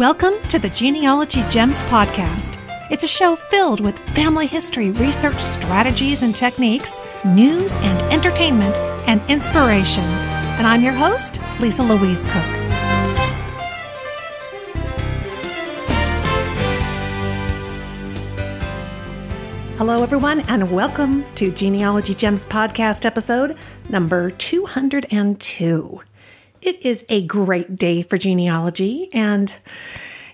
Welcome to the Genealogy Gems Podcast. It's a show filled with family history research strategies and techniques, news and entertainment, and inspiration. And I'm your host, Louise Cooke. Hello, everyone, and welcome to Genealogy Gems Podcast episode number 202. It is a great day for genealogy, and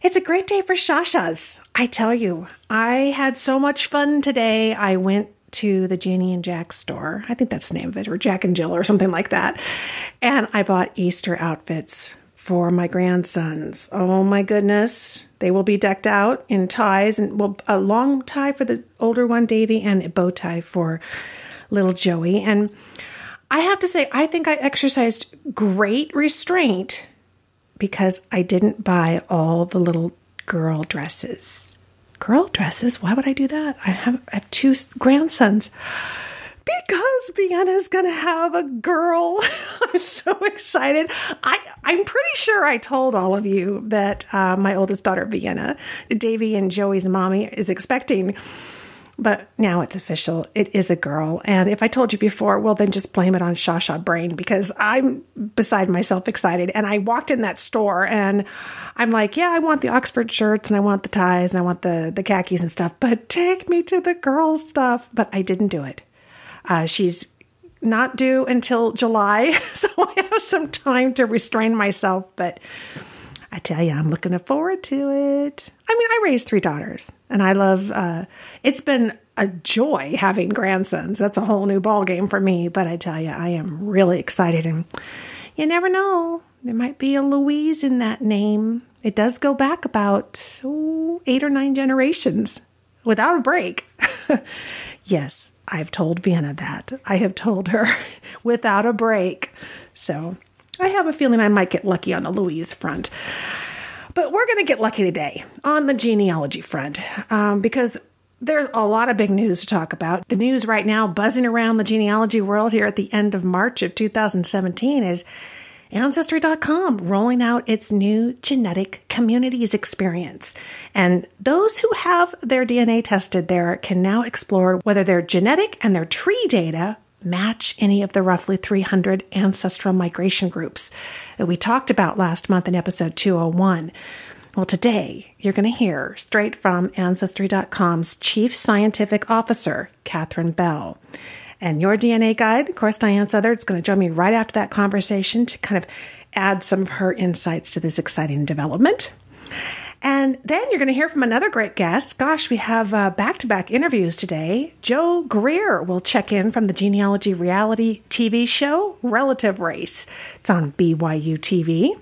it's a great day for shashas. I tell you, I had so much fun today. I went to the Janie and Jack store. I think that's the name of it, or Jack and Jill or something like that. And I bought Easter outfits for my grandsons. Oh my goodness. They will be decked out in ties, and a long tie for the older one, Davy, and a bow tie for little Joey. And I have to say, I think I exercised great restraint because I didn't buy all the little girl dresses. Girl dresses? Why would I do that? I have two grandsons. Because Vienna's going to have a girl. I'm so excited. I'm pretty sure I told all of you that my oldest daughter, Vienna, Davy and Joey's mommy, is expecting. But now it's official. It is a girl. And if I told you before, well, then just blame it on Shasha Brain, because I'm beside myself excited. And I walked in that store and I'm like, yeah, I want the Oxford shirts and I want the ties and I want the khakis and stuff, but take me to the girl stuff. But I didn't do it. She's not due until July, so I have some time to restrain myself. But I tell you, I'm looking forward to it. I mean, I raised 3 daughters, and I love, it's been a joy having grandsons. That's a whole new ballgame for me, but I tell you, I am really excited, and you never know. There might be a Louise in that name. It does go back about 8 or 9 generations without a break. Yes, I've told Vienna that. I have told her without a break. So I have a feeling I might get lucky on the Louise front. But we're going to get lucky today on the genealogy front because there's a lot of big news to talk about. The news right now buzzing around the genealogy world here at the end of March of 2017 is Ancestry.com rolling out its new Genetic Communities experience. And those who have their DNA tested there can now explore whether their genetic and their tree data match any of the roughly 300 ancestral migration groups that we talked about last month in episode 201. Well, today you're going to hear straight from Ancestry.com's Chief Scientific Officer, Catherine Bell. And your DNA guide, of course, Diane Southard, is going to join me right after that conversation to kind of add some of her insights to this exciting development. And then you're going to hear from another great guest. Gosh, we have back-to-back interviews today. Joe Greer will check in from the genealogy reality TV show, Relative Race. It's on BYU TV.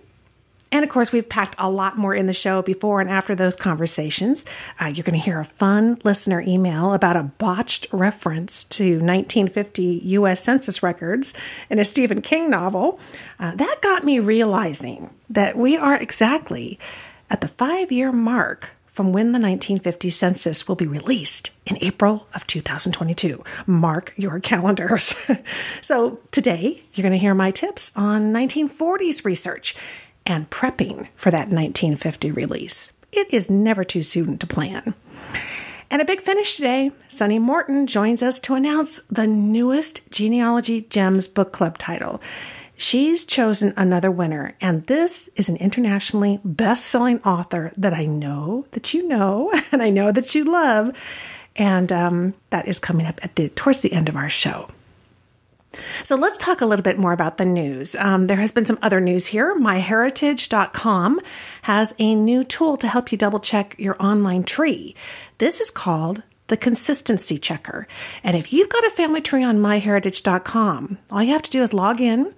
And of course, we've packed a lot more in the show before and after those conversations. You're going to hear a fun listener email about a botched reference to 1950 U.S. Census records in a Stephen King novel. That got me realizing that we are exactly at the 5-year mark from when the 1950 census will be released in April of 2022. Mark your calendars. So today, you're going to hear my tips on 1940s research and prepping for that 1950 release. It is never too soon to plan. And a big finish today, Sunny Morton joins us to announce the newest Genealogy Gems Book Club title. She's chosen another winner, and this is an internationally best-selling author that I know that you know, and I know that you love, and that is coming up towards the end of our show. So let's talk a little bit more about the news. There has been some other news here. MyHeritage.com has a new tool to help you double-check your online tree. This is called the Consistency Checker. And if you've got a family tree on MyHeritage.com, all you have to do is log in.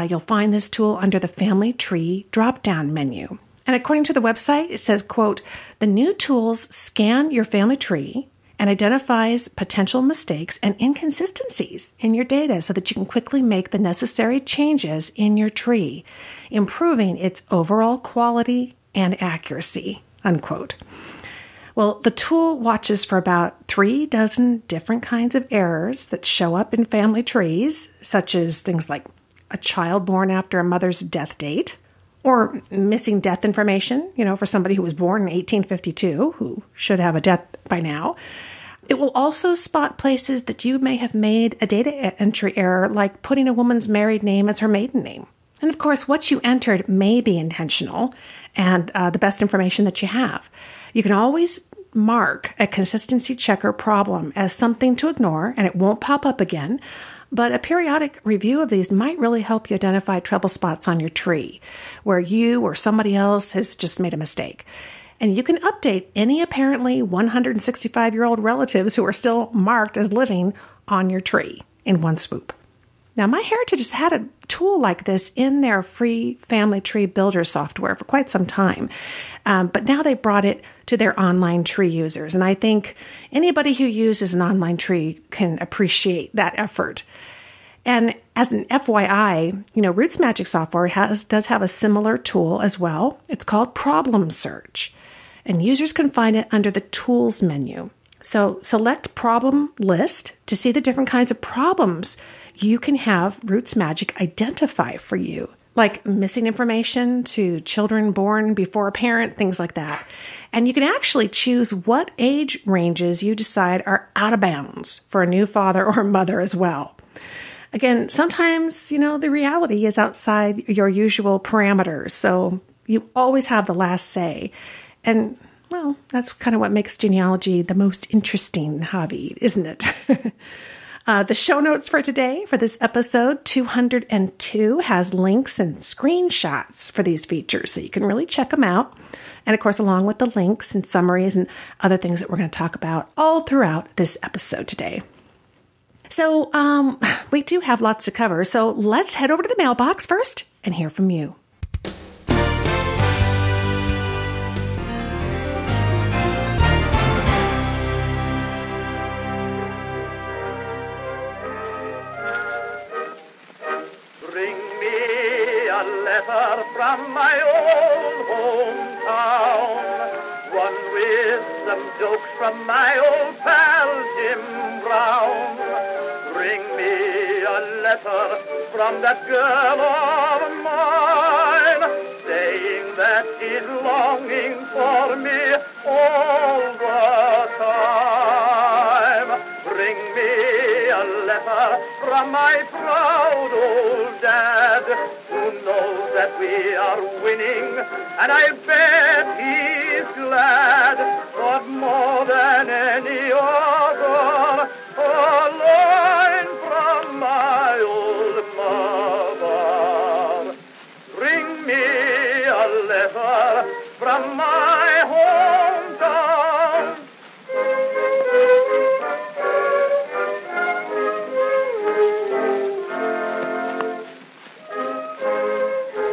You'll find this tool under the Family Tree drop-down menu. And according to the website, it says, quote, the new tools scan your family tree and identifies potential mistakes and inconsistencies in your data so that you can quickly make the necessary changes in your tree, improving its overall quality and accuracy, unquote. Well, the tool watches for about 36 different kinds of errors that show up in family trees, such as things like a child born after a mother's death date, or missing death information, for somebody who was born in 1852, who should have a death by now. It will also spot places that you may have made a data entry error, like putting a woman's married name as her maiden name. And of course, what you entered may be intentional and the best information that you have. You can always mark a consistency checker problem as something to ignore, and it won't pop up again. But a periodic review of these might really help you identify trouble spots on your tree where you or somebody else has just made a mistake. And you can update any apparently 165-year-old relatives who are still marked as living on your tree in one swoop. Now, MyHeritage has had a tool like this in their free family tree builder software for quite some time, but now they've brought it to their online tree users. And I think anybody who uses an online tree can appreciate that effort. And as an FYI, Roots Magic software does have a similar tool as well. It's called Problem Search, and users can find it under the Tools menu. So select Problem List to see the different kinds of problems you can have Roots Magic identify for you, like missing information to children born before a parent, things like that. And you can actually choose what age ranges you decide are out of bounds for a new father or mother as well. Again, sometimes, the reality is outside your usual parameters, so you always have the last say. And, well, that's kind of what makes genealogy the most interesting hobby, isn't it? The show notes for today, for this episode 202, has links and screenshots for these features, so you can really check them out. And of course, along with the links and summaries and other things that we're going to talk about all throughout this episode today. So we do have lots to cover, so let's head over to the mailbox first and hear from you. Letter from my old hometown, one with some jokes from my old pal Jim Brown. Bring me a letter from that girl of mine, saying that she's longing for me all the time. Bring me a letter from my proud old dad, who knows that we are winning, and I bet he's glad. But more than any other, a line from my old mother. Bring me a letter from my hometown.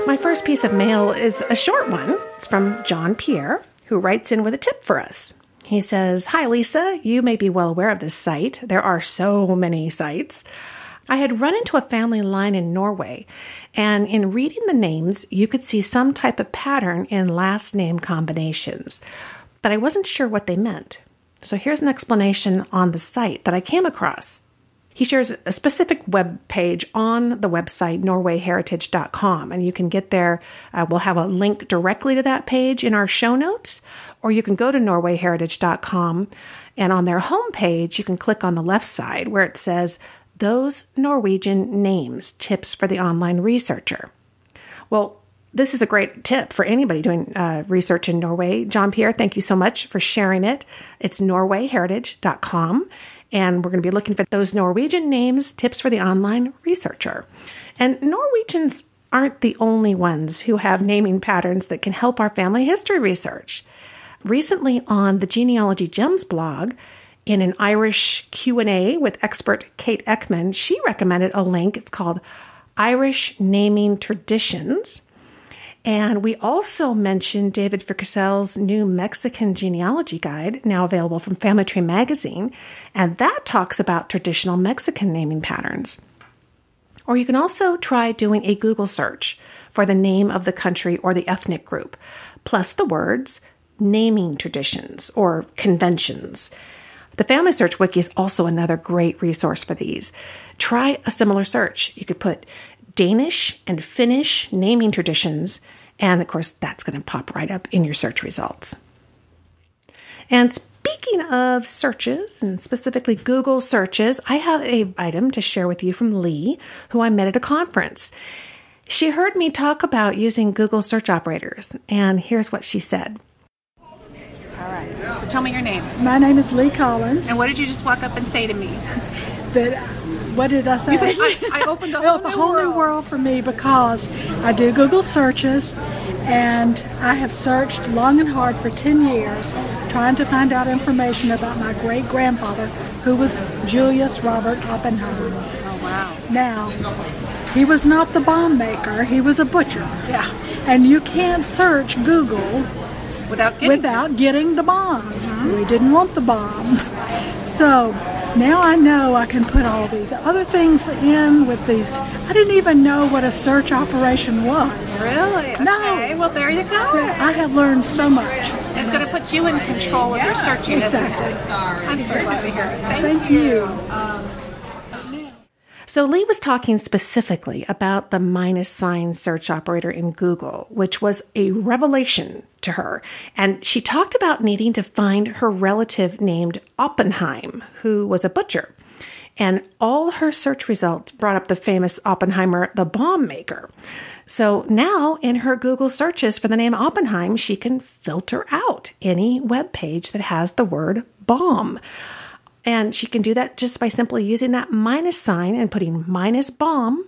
My first piece of mail is a short one. It's from John Pierre, who writes in with a tip for us. He says, "Hi, Lisa. You may be well aware of this site. There are so many sites. I had run into a family line in Norway, and in reading the names, you could see some type of pattern in last name combinations, but I wasn't sure what they meant. So here's an explanation on the site that I came across." He shares a specific web page on the website, norwayheritage.com, and you can get there. We'll have a link directly to that page in our show notes, or you can go to norwayheritage.com, and on their homepage, you can click on the left side where it says, "Those Norwegian Names, Tips for the Online Researcher." Well, this is a great tip for anybody doing research in Norway. John Pierre, thank you so much for sharing it. It's norwayheritage.com. And we're going to be looking for those Norwegian names, tips for the online researcher. And Norwegians aren't the only ones who have naming patterns that can help our family history research. Recently on the Genealogy Gems blog, in an Irish Q&A with expert Kate Ekman, she recommended a link. It's called Irish Naming Traditions. And we also mentioned David Fickercell's new Mexican genealogy guide, now available from Family Tree Magazine, and that talks about traditional Mexican naming patterns. Or you can also try doing a Google search for the name of the country or the ethnic group, plus the words naming traditions or conventions. The Family Search Wiki is also another great resource for these. Try a similar search. You could put Danish and Finnish naming traditions, And of course, that's going to pop right up in your search results. And speaking of searches, and specifically Google searches, I have an item to share with you from Lee, who I met at a conference. She heard me talk about using Google search operators, and here's what she said. All right. So tell me your name. My name is Lee Collins. And what did you just walk up and say to me? What did I say? You said, I opened a whole new world for me because I do Google searches, and I have searched long and hard for 10 years trying to find out information about my great-grandfather, who was Julius Robert Oppenheimer. Oh, wow. Now, he was not the bomb maker. He was a butcher. Yeah. And you can't search Google without getting the bomb. Mm-hmm. We didn't want the bomb. So now I know I can put all these other things in with these. I didn't even know what a search operation was. Really? No. Okay, well, there you go. I have learned so much. It's going to put you in control of your searching, exactly. Isn't it? I'm so glad to hear it. Thank you. So Lee was talking specifically about the -sign search operator in Google, which was a revelation to her. And she talked about needing to find her relative named Oppenheim, who was a butcher. And all her search results brought up the famous Oppenheimer, the bomb maker. So now in her Google searches for the name Oppenheim, she can filter out any web page that has the word bomb. And she can do that just by simply using that minus sign and putting -bomb,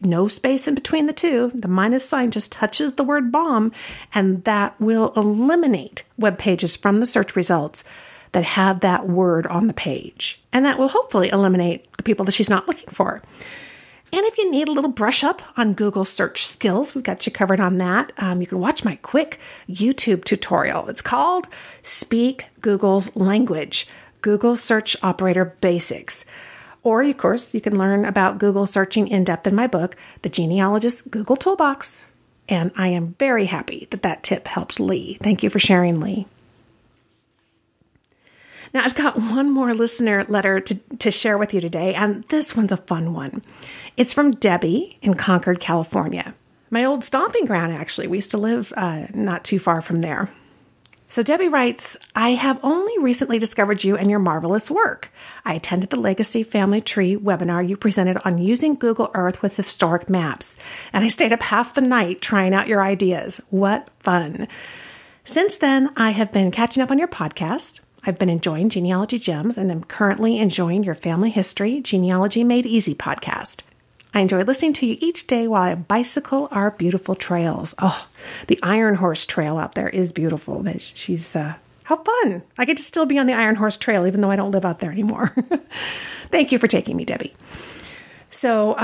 no space in between the two. The minus sign just touches the word bomb, and that will eliminate web pages from the search results that have that word on the page. And that will hopefully eliminate the people that she's not looking for. And if you need a little brush up on Google search skills, we've got you covered on that. You can watch my quick YouTube tutorial. It's called Speak Google's Language, Google Search Operator Basics. Or, of course, you can learn about Google searching in depth in my book, The Genealogist's Google Toolbox. And I am very happy that that tip helps Lee. Thank you for sharing, Lee. Now, I've got one more listener letter to share with you today, and this one's a fun one. It's from Debbie in Concord, California. My old stomping ground, actually. We used to live not too far from there. So Debbie writes, I have only recently discovered you and your marvelous work. I attended the Legacy Family Tree webinar you presented on using Google Earth with historic maps, and I stayed up half the night trying out your ideas. What fun. Since then, I have been catching up on your podcast. I've been enjoying Genealogy Gems, and am currently enjoying your Family History Genealogy Made Easy podcast. I enjoy listening to you each day while I bicycle our beautiful trails. Oh, the Iron Horse Trail out there is beautiful. She's, how fun. I get to still be on the Iron Horse Trail, even though I don't live out there anymore. Thank you for taking me, Debbie. So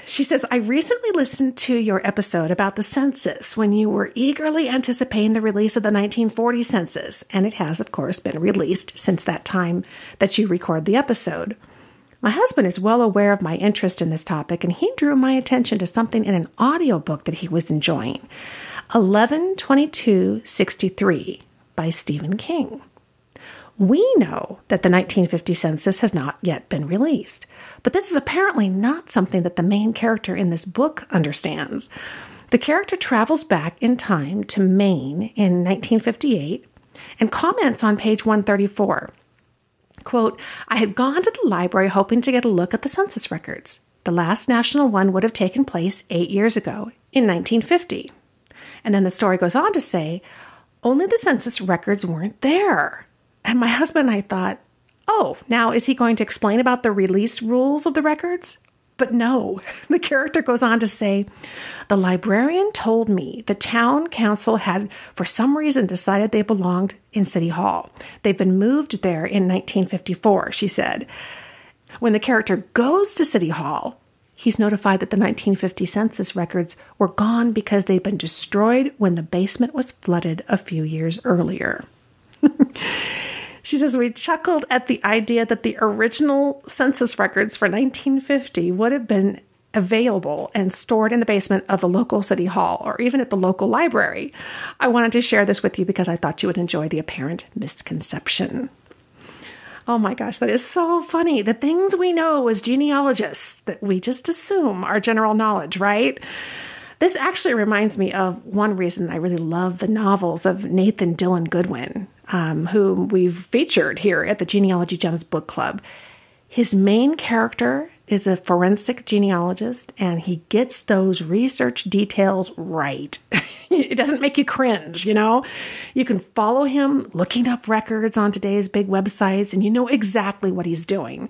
she says, I recently listened to your episode about the census when you were eagerly anticipating the release of the 1940 census. And it has, of course, been released since that time that you recorded the episode. My husband is well aware of my interest in this topic, and he drew my attention to something in an audiobook that he was enjoying, 11/22/63 by Stephen King. We know that the 1950 census has not yet been released, but this is apparently not something that the main character in this book understands. The character travels back in time to Maine in 1958 and comments on page 134. Quote, I had gone to the library hoping to get a look at the census records. The last national one would have taken place 8 years ago, in 1950. And then the story goes on to say, only the census records weren't there. And my husband and I thought, oh, now is he going to explain about the release rules of the records? But no, the character goes on to say, the librarian told me the town council had, for some reason, decided they belonged in City Hall. They've been moved there in 1954, she said. When the character goes to City Hall, he's notified that the 1950 census records were gone because they'd been destroyed when the basement was flooded a few years earlier. She says, we chuckled at the idea that the original census records for 1950 would have been available and stored in the basement of the local city hall or even at the local library. I wanted to share this with you because I thought you would enjoy the apparent misconception. Oh my gosh, that is so funny. The things we know as genealogists that we just assume are general knowledge, right? This actually reminds me of one reason I really love the novels of Nathan Dillon Goodwin, whom we've featured here at the Genealogy Gems Book Club. His main character is a forensic genealogist, and he gets those research details right. It doesn't make you cringe, you know? You can follow him looking up records on today's big websites, and you know exactly what he's doing.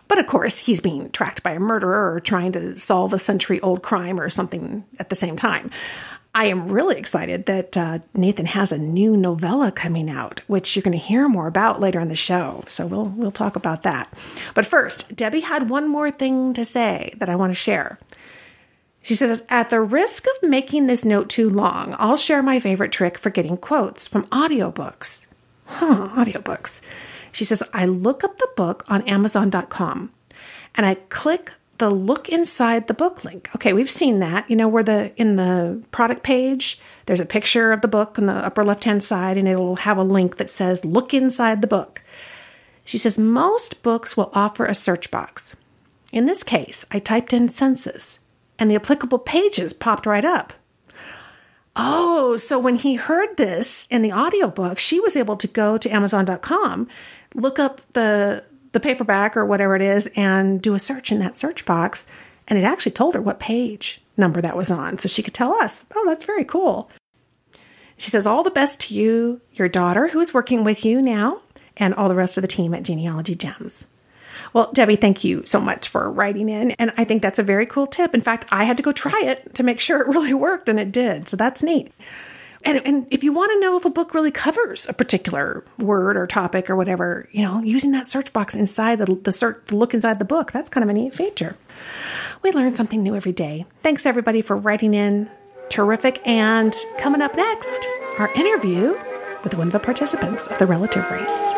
But of course, he's being tracked by a murderer or trying to solve a century-old crime or something at the same time. I am really excited that Nathan has a new novella coming out, which you're going to hear more about later in the show. So we'll talk about that. But first, Debbie had one more thing to say that I want to share. She says, at the risk of making this note too long, I'll share my favorite trick for getting quotes from audiobooks. Audiobooks. She says, I look up the book on Amazon.com and I click the look inside the book link. Okay, we've seen that, you know, where in the product page, there's a picture of the book on the upper left-hand side and it'll have a link that says look inside the book. She says, most books will offer a search box. In this case, I typed in census and the applicable pages popped right up. Oh, so when he heard this in the audiobook, she was able to go to Amazon.com, look up the paperback or whatever it is and do a search in that search box. And it actually told her what page number that was on. So she could tell us, oh, that's very cool. She says, all the best to you, your daughter, who is working with you now, and all the rest of the team at Genealogy Gems. Well, Debbie, thank you so much for writing in. And I think that's a very cool tip. In fact, I had to go try it to make sure it really worked, and it did. So that's neat. And if you want to know if a book really covers a particular word or topic or whatever, you know, using that search box inside the look inside the book, that's kind of a neat feature. We learn something new every day. Thanks, everybody, for writing in. Terrific. And coming up next, our interview with one of the participants of the relative race.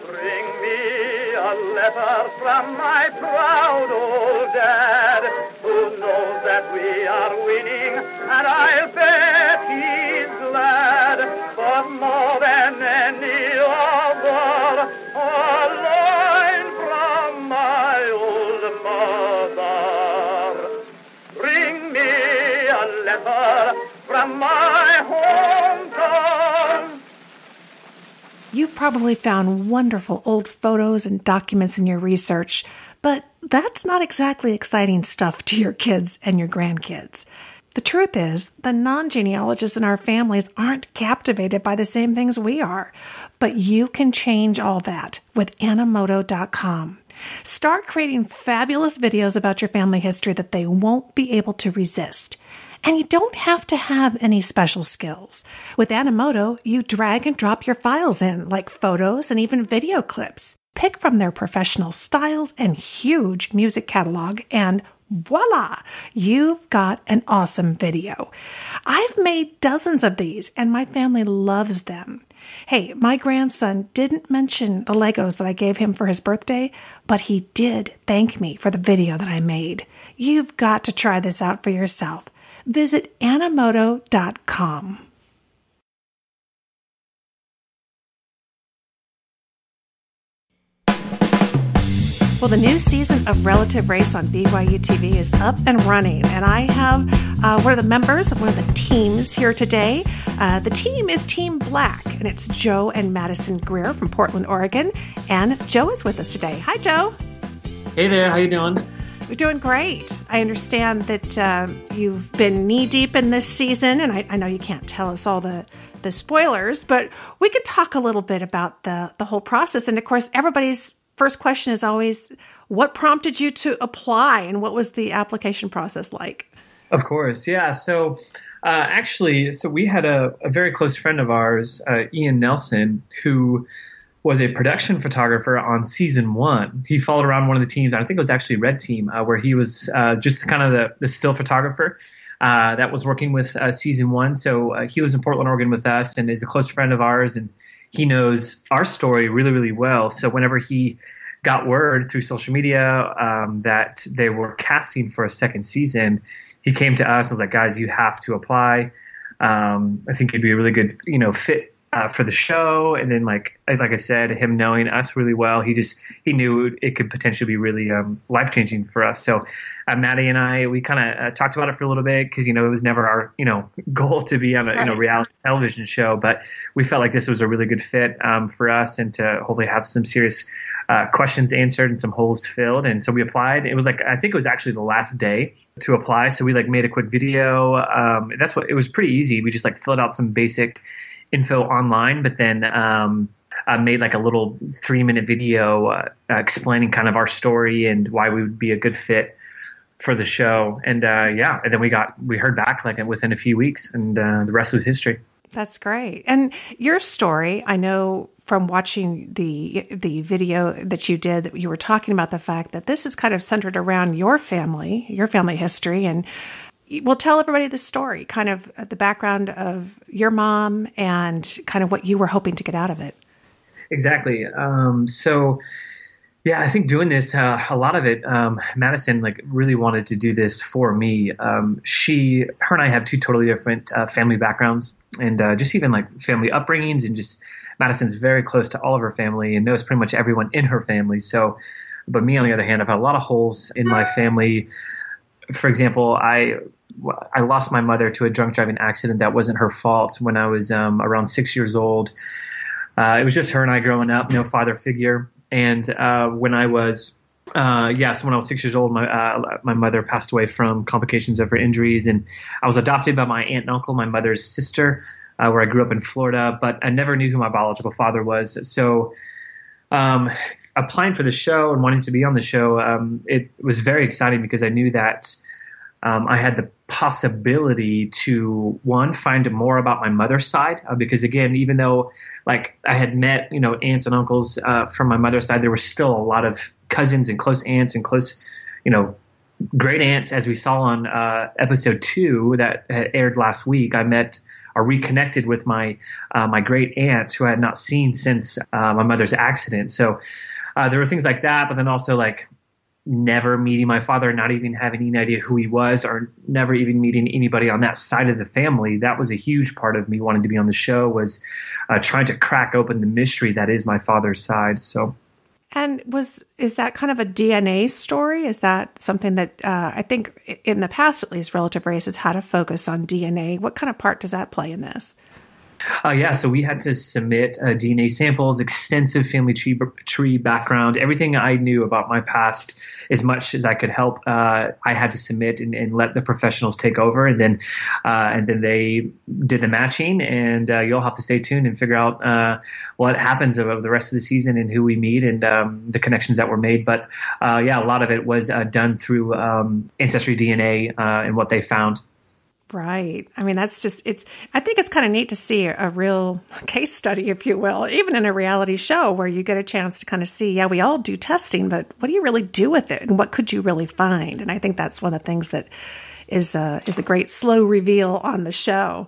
Bring me a letter from my proud old dad, who knows that we are winning, and I'll bet he's glad. But more than any other, a line from my old mother. Bring me a letter from my hometown. You've probably found wonderful old photos and documents in your research, but that's not exactly exciting stuff to your kids and your grandkids. The truth is, the non-genealogists in our families aren't captivated by the same things we are, but you can change all that with Animoto.com. Start creating fabulous videos about your family history that they won't be able to resist. And you don't have to have any special skills. With Animoto, you drag and drop your files in, like photos and even video clips. Pick from their professional styles and huge music catalog, and voila, you've got an awesome video. I've made dozens of these, and my family loves them. Hey, my grandson didn't mention the Legos that I gave him for his birthday, but he did thank me for the video that I made. You've got to try this out for yourself. Visit Animoto.com. Well, the new season of Relative Race on BYU TV is up and running, and I have one of the members of one of the teams here today. The team is Team Black, and it's Joe and Madison Greer from Portland, Oregon, and Joe is with us today. Hi, Joe. Hey there, how you doing? We're doing great. I understand that you've been knee-deep in this season, and I know you can't tell us all the spoilers, but we could talk a little bit about the whole process. And, of course, everybody's first question is always, what prompted you to apply, and what was the application process like? Of course, yeah. So we had a very close friend of ours, Ian Nelson, who was a production photographer on season 1. He followed around one of the teams. I think it was actually Red Team, where he was just kind of the still photographer that was working with season 1. So he lives in Portland, Oregon with us and is a close friend of ours, and he knows our story really, really well. So whenever he got word through social media that they were casting for a second season, he came to us and was like, guys, you have to apply. I think it'd be a really good, fit for the show. And then like I said, him knowing us really well, he knew it could potentially be really life-changing for us. So Maddie and I, we kind of talked about it for a little bit because, it was never our, goal to be on a reality television show, but we felt like this was a really good fit for us and to hopefully have some serious questions answered and some holes filled. And so we applied. It was I think it was actually the last day to apply. So we made a quick video. It was pretty easy. We just filled out some basic info online, but then made a little 3-minute video explaining kind of our story and why we would be a good fit for the show. And and then we heard back within a few weeks, and the rest was history. That's great. And your story, I know from watching the video that you did, that you were talking about the fact that this is kind of centered around your family history. And we'll tell everybody the story, kind of the background of your mom and kind of what you were hoping to get out of it. Exactly. I think doing this, a lot of it, Madison really wanted to do this for me. Her and I have two totally different family backgrounds, and just even family upbringings, and just Madison's very close to all of her family and knows pretty much everyone in her family. So, but me on the other hand, I've had a lot of holes in my family. For example, I lost my mother to a drunk driving accident that wasn't her fault when I was around 6 years old. It was just her and I growing up, no father figure. And when I was, so when I was 6 years old, my mother passed away from complications of her injuries, and I was adopted by my aunt and uncle, my mother's sister, where I grew up in Florida, but I never knew who my biological father was. So, applying for the show and wanting to be on the show, it was very exciting because I knew that I had the possibility to, one, find more about my mother's side, because again, even though I had met, aunts and uncles from my mother's side, there were still a lot of cousins and close aunts and close, great aunts. As we saw on episode 2 that had aired last week, I met or reconnected with my great aunt who I had not seen since my mother's accident. So there were things like that, but then also never meeting my father, not even having any idea who he was, or never even meeting anybody on that side of the family. That was a huge part of me wanting to be on the show, was trying to crack open the mystery that is my father's side. So, and is that kind of a DNA story? Is that something that I think in the past, at least, relative race has had a focus on DNA? What kind of part does that play in this? So we had to submit DNA samples, extensive family tree background, everything I knew about my past, as much as I could help. I had to submit and let the professionals take over, and then they did the matching. And you'll have to stay tuned and figure out what happens over the rest of the season and who we meet and the connections that were made. But a lot of it was done through AncestryDNA and what they found. Right. I mean, I think it's kind of neat to see a real case study, if you will, even in a reality show where you get a chance to kind of see, we all do testing, but what do you really do with it? And what could you really find? And I think that's one of the things that is a great slow reveal on the show.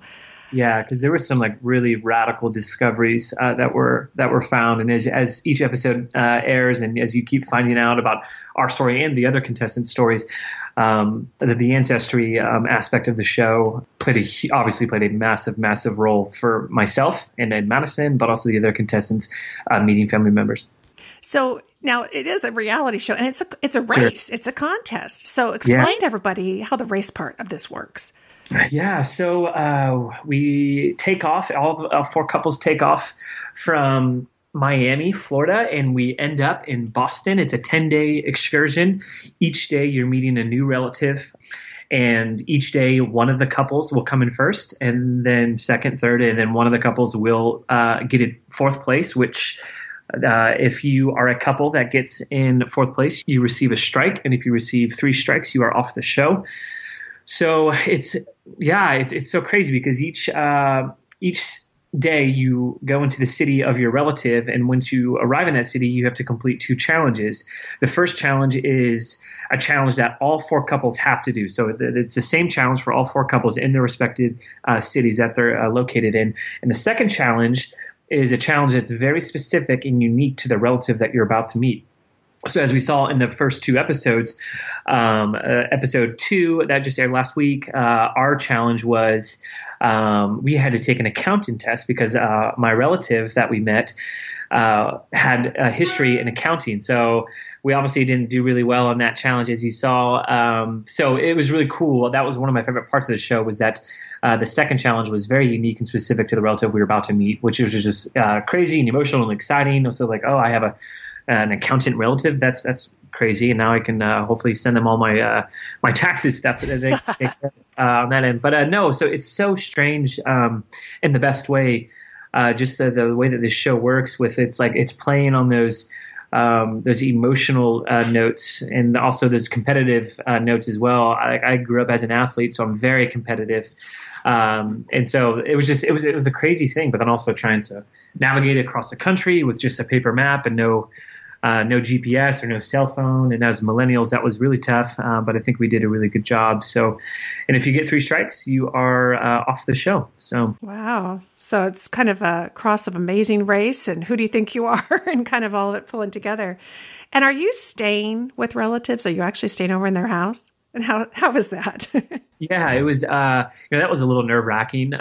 Yeah, because there were some really radical discoveries that were found, and as each episode airs, and as you keep finding out about our story and the other contestant stories, the ancestry aspect of the show obviously played a massive role for myself and Madison, but also the other contestants meeting family members. So now it is a reality show, and it's a race, It's a contest. So explain to everybody how the race part of this works. Yeah, so we take off, all 4 couples take off from Miami, Florida, and we end up in Boston. It's a 10-day excursion. Each day you're meeting a new relative, and each day one of the couples will come in first, and then second, third, and then one of the couples will get in 4th place, which if you are a couple that gets in 4th place, you receive a strike, and if you receive 3 strikes, you are off the show. So it's so crazy because each day you go into the city of your relative, and once you arrive in that city, you have to complete 2 challenges. The first challenge is a challenge that all 4 couples have to do. So it's the same challenge for all 4 couples in their respective cities that they're located in. And the second challenge is a challenge that's very specific and unique to the relative that you're about to meet. So as we saw in the first 2 episodes, episode 2 that just aired last week, our challenge was we had to take an accounting test because my relative that we met had a history in accounting. So we obviously didn't do really well on that challenge, as you saw. So it was really cool. That was one of my favorite parts of the show, was that the second challenge was very unique and specific to the relative we were about to meet, which was just crazy and emotional and exciting. Also like, oh, I have an accountant relative. That's crazy. And now I can hopefully send them all my my taxes stuff that they on that end. But no, so it's so strange in the best way. Just the way that this show works with, it's like it's playing on those emotional notes and also those competitive notes as well. I grew up as an athlete, so I'm very competitive. And so it was a crazy thing, but then also trying to navigate across the country with just a paper map and no GPS or no cell phone. And as millennials, that was really tough. But I think we did a really good job. So, and if you get 3 strikes, you are off the show. So, wow. So it's kind of a cross of Amazing Race and Who Do You Think You Are, and kind of all of it pulling together. And are you staying with relatives? Are you actually staying over in their house? And how was that? Yeah, it was, that was a little nerve wracking.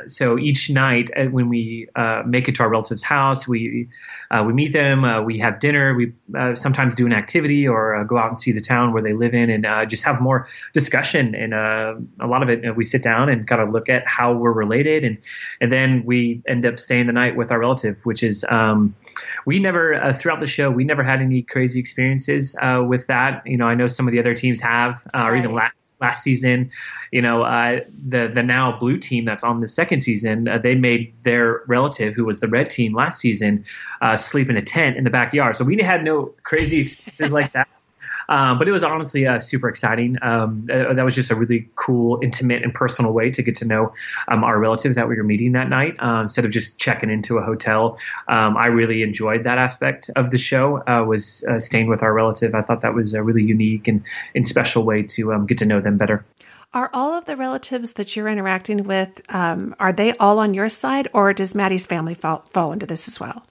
So each night when we make it to our relative's house, we meet them, we have dinner, we sometimes do an activity or go out and see the town where they live in, and just have more discussion. And a lot of it, we sit down and kind of look at how we're related. And then we end up staying the night with our relative, which is, we never, throughout the show, we never had any crazy experiences with that. I know some of the other teams have, or even last season, the now blue team that's on the second season, they made their relative, who was the red team last season, sleep in a tent in the backyard. So we had no crazy experiences like that. But it was honestly super exciting. That was just a really cool, intimate, and personal way to get to know our relatives that we were meeting that night, instead of just checking into a hotel. I really enjoyed that aspect of the show, was staying with our relative. I thought that was a really unique and special way to get to know them better. Are all of the relatives that you're interacting with, are they all on your side, or does Maddie's family fall into this as well?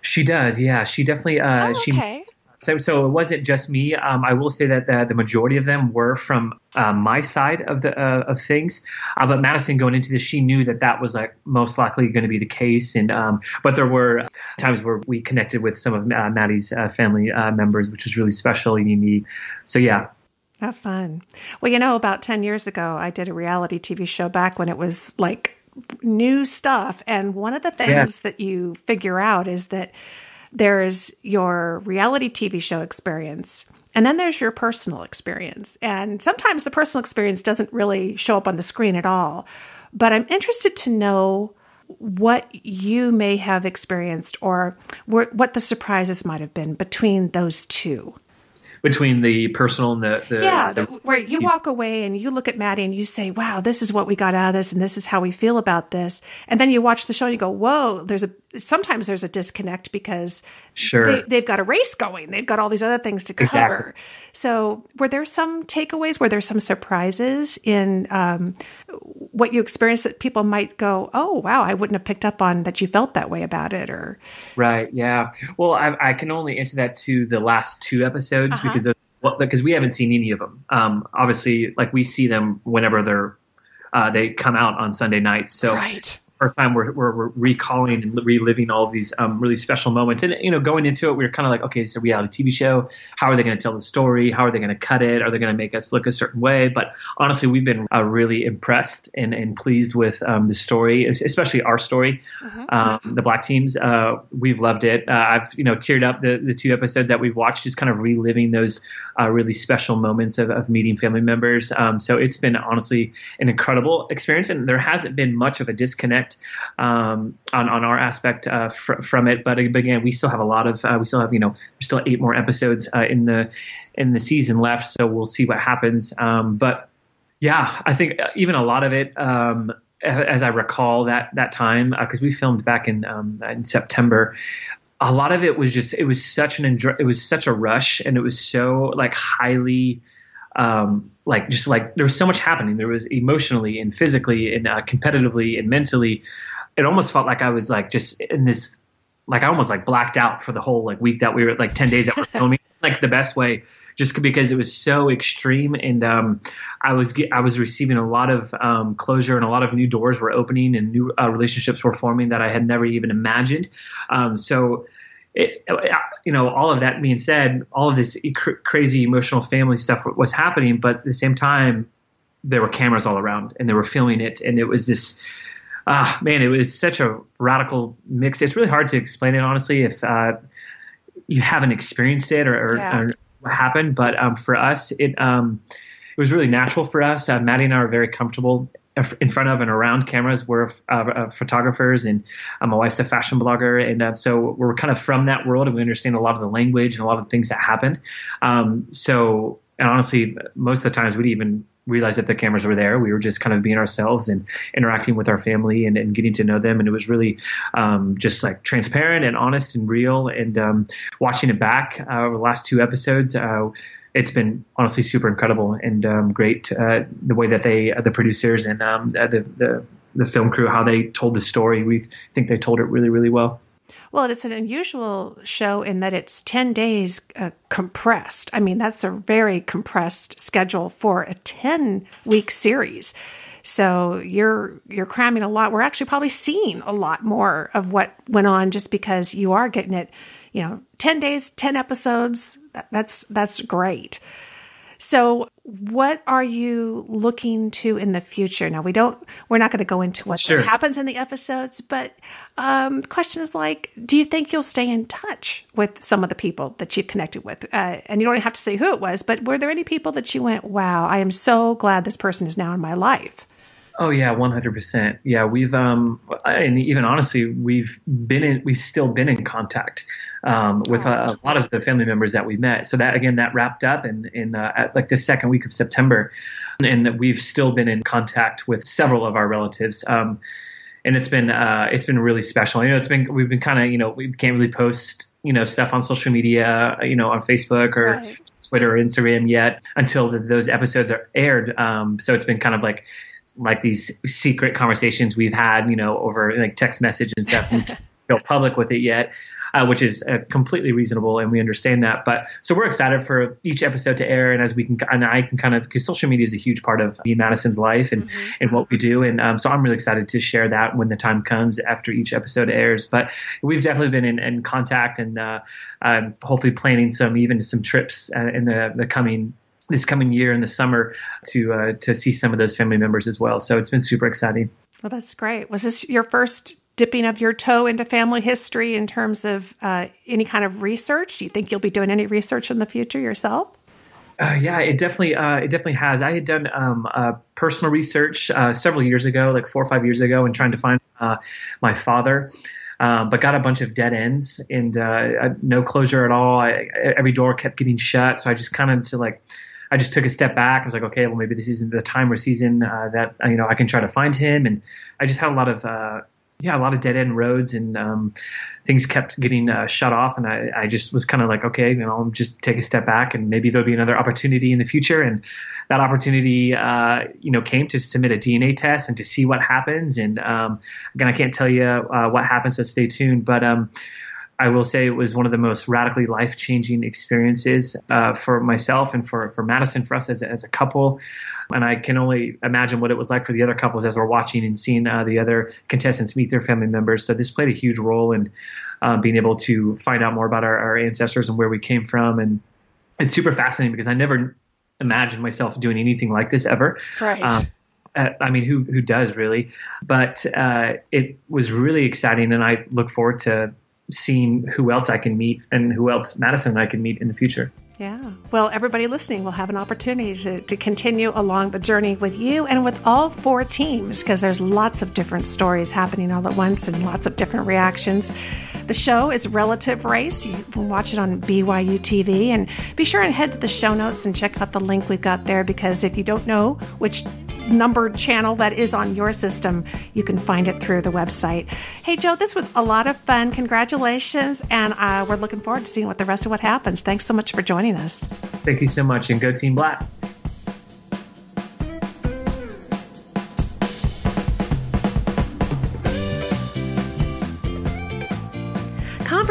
She does, yeah. She definitely. Okay. So it wasn't just me. I will say that the majority of them were from my side of of things. But Madison, going into this, she knew that was like most likely going to be the case. And but there were times where we connected with some of Maddie's family members, which was really special and unique. So yeah. How fun. Well, about 10 years ago, I did a reality TV show back when it was like new stuff. And one of the things that you figure out is that there's your reality TV show experience, and then there's your personal experience. And sometimes the personal experience doesn't really show up on the screen at all. But I'm interested to know what you may have experienced, or what the surprises might have been between those two. Between the personal and where you walk away and you look at Maddie and you say, wow, this is what we got out of this, and this is how we feel about this. And then you watch the show and you go, whoa, sometimes there's a disconnect because they've got a race going. They've got all these other things to cover. Exactly. So were there some takeaways? Were there some surprises in what you experienced that people might go, oh, wow, I wouldn't have picked up on that you felt that way about it? Or Right, yeah. Well, I can only answer that to the last 2 episodes because we haven't seen any of them. Obviously, like we see them whenever they come out on Sunday nights. So right. First time we're recalling and reliving all of these really special moments. And, going into it, we were kind of like, okay, it's a reality TV show. How are they going to tell the story? How are they going to cut it? Are they going to make us look a certain way? But honestly, we've been really impressed and pleased with the story, especially our story, the Black teams. We've loved it. I've, teared up the 2 episodes that we've watched, just kind of reliving those really special moments of meeting family members. So it's been honestly an incredible experience, and there hasn't been much of a disconnect on our aspect from it. But again, we still have a lot of there's still 8 more episodes in the season left, so we'll see what happens. But yeah, I think even a lot of it, as I recall that time, because we filmed back in September. A lot of it was such a rush, and it was so like highly there was so much happening. There was emotionally and physically and competitively and mentally. It almost felt like I was like just in this, like I almost like blacked out for the whole like week that we were like 10 days that we're filming. like the best way, just because it was so extreme. And I was receiving a lot of closure, and a lot of new doors were opening, and new relationships were forming that I had never even imagined. All of that being said, all of this crazy emotional family stuff was happening, but at the same time, there were cameras all around, and they were filming it, and it was this. It was such a radical mix. It's really hard to explain it, honestly, if you haven't experienced it or what happened. But for us, it was really natural for us. Maddie and I are very comfortable in front of and around cameras. We're photographers, and my wife's a fashion blogger. And so we're kind of from that world, and we understand a lot of the language and a lot of things that happened. And honestly, most of the times we didn't even realize that the cameras were there. We were just kind of being ourselves and interacting with our family and getting to know them. And it was really just like transparent and honest and real. And watching it back over the last 2 episodes, it's been honestly super incredible and great. The way that the producers and the film crew, how they told the story, we think they told it really, really well. Well, it's an unusual show in that it's 10 days compressed. I mean, that's a very compressed schedule for a 10-week series. So you're cramming a lot. We're actually probably seeing a lot more of what went on just because you are getting it, 10 days, 10 episodes. That's great. So what are you looking to in the future? Now, we're not going to go into what happens in the episodes, but the question is do you think you'll stay in touch with some of the people that you've connected with? And you don't have to say who it was, but were there any people that you went, wow, I am so glad this person is now in my life? Oh yeah, 100%. Yeah, we've and even honestly, we've still been in contact with a lot of the family members that we met. So that wrapped up in at the second week of September, and that we've still been in contact with several of our relatives. And it's been really special. We've been kind of we can't really post stuff on social media, on Facebook or Twitter or Instagram yet until those episodes are aired. So it's been kind of like these secret conversations we've had, over like text message and stuff. We can't go public with it yet, which is completely reasonable, and we understand that. But so we're excited for each episode to air, and I can kind of, because social media is a huge part of me and Madison's life and what we do, and so I'm really excited to share that when the time comes after each episode airs. But we've definitely been in contact, and hopefully planning some trips in this coming year in the summer to see some of those family members as well. So it's been super exciting. Well, that's great. Was this your first dipping of your toe into family history in terms of any kind of research? Do you think you'll be doing any research in the future yourself? Yeah, it definitely has. I had done personal research several years ago, like 4 or 5 years ago, and trying to find my father. But got a bunch of dead ends and no closure at all. Every door kept getting shut. So I just I just took a step back. I was like, okay, well, maybe this isn't the time or season that I can try to find him. And I just had a lot of dead end roads, and things kept getting shut off. And I just was kind of like, okay, I'll just take a step back, and maybe there'll be another opportunity in the future. And that opportunity, came to submit a DNA test and to see what happens. And again, I can't tell you what happens, so stay tuned. But I will say it was one of the most radically life-changing experiences for myself and for Madison, for us as a couple. And I can only imagine what it was like for the other couples as we're watching and seeing the other contestants meet their family members. So this played a huge role in being able to find out more about our ancestors and where we came from. And it's super fascinating because I never imagined myself doing anything like this ever. Right. Who does really? But it was really exciting, and I look forward to seeing who else I can meet and who else Madison and I can meet in the future. Yeah. Well, everybody listening will have an opportunity to continue along the journey with you and with all 4 teams, because there's lots of different stories happening all at once and lots of different reactions. The show is Relative Race. You can watch it on BYU TV, and be sure and head to the show notes and check out the link we've got there, because if you don't know which numbered channel that is on your system, you can find it through the website. Hey, Joe, this was a lot of fun. Congratulations. And we're looking forward to seeing what the rest of what happens. Thanks so much for joining us. Thank you so much. And go Team Black.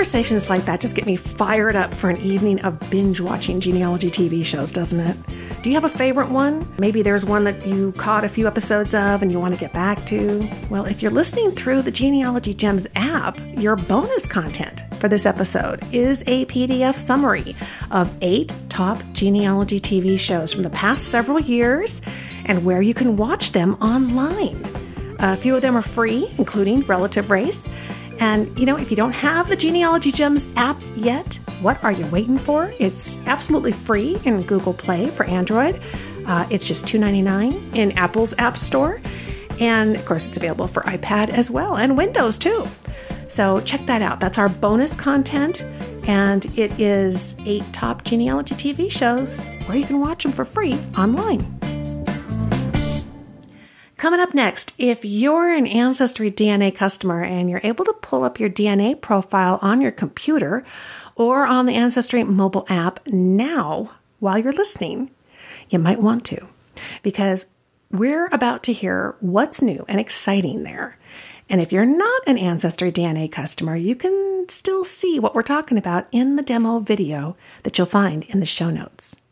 Conversations like that just get me fired up for an evening of binge watching genealogy TV shows, doesn't it? Do you have a favorite one? Maybe there's one that you caught a few episodes of and you want to get back to. Well, if you're listening through the Genealogy Gems app, your bonus content for this episode is a PDF summary of 8 top genealogy TV shows from the past several years and where you can watch them online. A few of them are free, including Relative Race. And, if you don't have the Genealogy Gems app yet, what are you waiting for? It's absolutely free in Google Play for Android. It's just $2.99 in Apple's App Store. And, of course, it's available for iPad as well, and Windows, too. So check that out. That's our bonus content. And it is 8 top genealogy TV shows where you can watch them for free online. Coming up next, if you're an Ancestry DNA customer and you're able to pull up your DNA profile on your computer or on the Ancestry mobile app now while you're listening, you might want to, because we're about to hear what's new and exciting there. And if you're not an Ancestry DNA customer, you can still see what we're talking about in the demo video that you'll find in the show notes.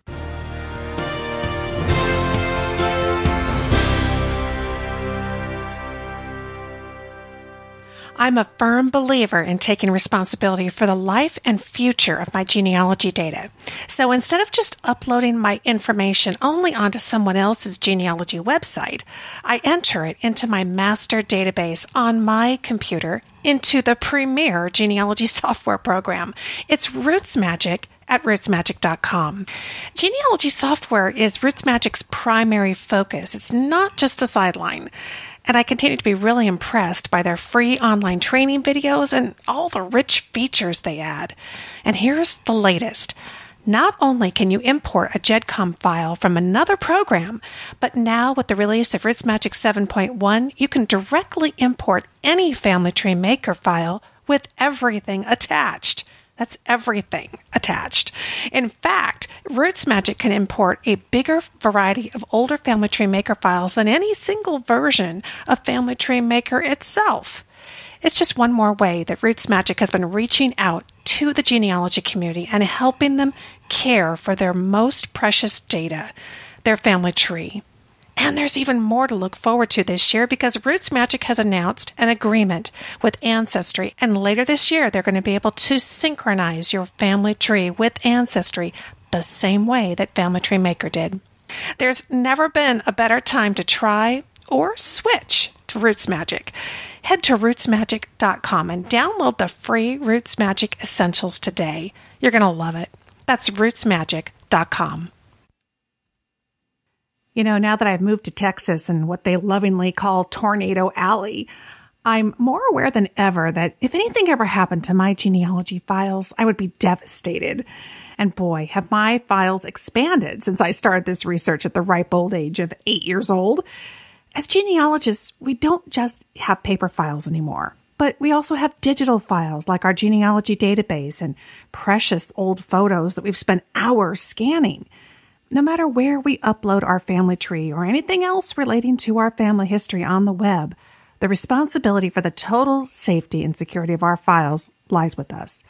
I'm a firm believer in taking responsibility for the life and future of my genealogy data. So instead of just uploading my information only onto someone else's genealogy website, I enter it into my master database on my computer into the premier genealogy software program. It's RootsMagic at rootsmagic.com. Genealogy software is RootsMagic's primary focus. It's not just a sideline. And I continue to be really impressed by their free online training videos and all the rich features they add. And here's the latest. Not only can you import a GEDCOM file from another program, but now with the release of RootsMagic 7.1, you can directly import any Family Tree Maker file with everything attached. That's everything attached. In fact, RootsMagic can import a bigger variety of older Family Tree Maker files than any single version of Family Tree Maker itself. It's just one more way that RootsMagic has been reaching out to the genealogy community and helping them care for their most precious data, their family tree. And there's even more to look forward to this year because RootsMagic has announced an agreement with Ancestry, and later this year they're going to be able to synchronize your family tree with Ancestry the same way that Family Tree Maker did. There's never been a better time to try or switch to RootsMagic. Head to rootsmagic.com and download the free RootsMagic Essentials today. You're going to love it. That's rootsmagic.com. Now that I've moved to Texas and what they lovingly call Tornado Alley, I'm more aware than ever that if anything ever happened to my genealogy files, I would be devastated. And boy, have my files expanded since I started this research at the ripe old age of 8 years old. As genealogists, we don't just have paper files anymore, but we also have digital files like our genealogy database and precious old photos that we've spent hours scanning. No matter where we upload our family tree or anything else relating to our family history on the web, the responsibility for the total safety and security of our files lies with us.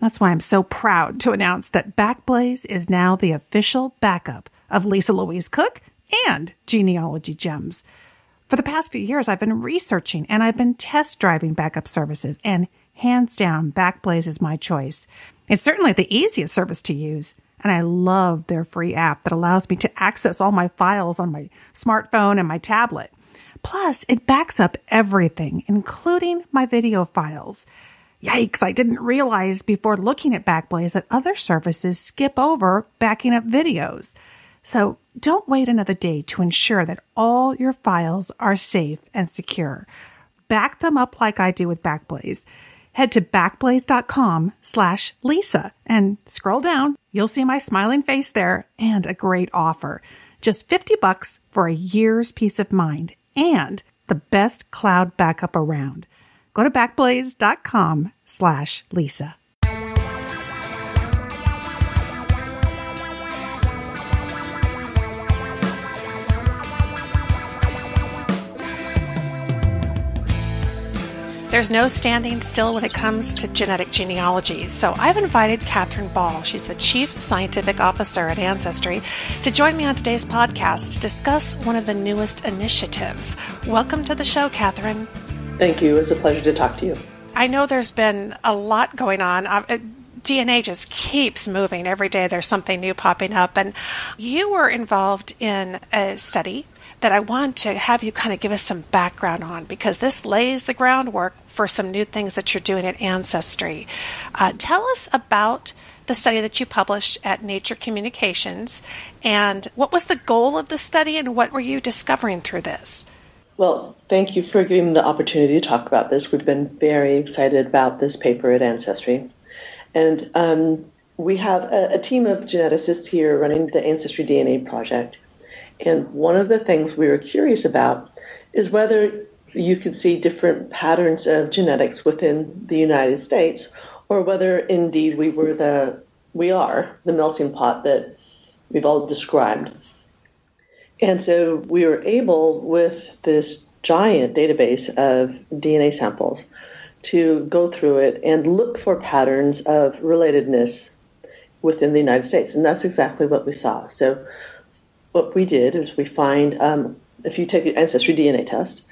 That's why I'm so proud to announce that Backblaze is now the official backup of Lisa Louise Cooke and Genealogy Gems. For the past few years, I've been researching and I've been test driving backup services, and hands down, Backblaze is my choice. It's certainly the easiest service to use. And I love their free app that allows me to access all my files on my smartphone and my tablet. Plus, it backs up everything, including my video files. Yikes, I didn't realize before looking at Backblaze that other services skip over backing up videos. So don't wait another day to ensure that all your files are safe and secure. Back them up like I do with Backblaze. Head to backblaze.com/Lisa and scroll down. You'll see my smiling face there and a great offer. Just $50 for a year's peace of mind and the best cloud backup around. Go to backblaze.com/Lisa. There's no standing still when it comes to genetic genealogy, so I've invited Catherine Ball, she's the Chief Scientific Officer at Ancestry, to join me on today's podcast to discuss one of the newest initiatives. Welcome to the show, Catherine. Thank you. It's a pleasure to talk to you. I know there's been a lot going on. DNA just keeps moving. Every day there's something new popping up, and you were involved in a study that I want to have you kind of give us some background on, because this lays the groundwork for some new things that you're doing at Ancestry. Tell us about the study that you published at Nature Communications, and what was the goal of the study, and what were you discovering through this? Well, thank you for giving me the opportunity to talk about this. We've been very excited about this paper at Ancestry. And we have a team of geneticists here running the AncestryDNA project. And one of the things we were curious about is whether you could see different patterns of genetics within the United States, or whether indeed we are the melting pot that we've all described. And so we were able, with this giant database of DNA samples, to go through it and look for patterns of relatedness within the United States. And that's exactly what we saw. So what we did is we find, if you take an AncestryDNA test,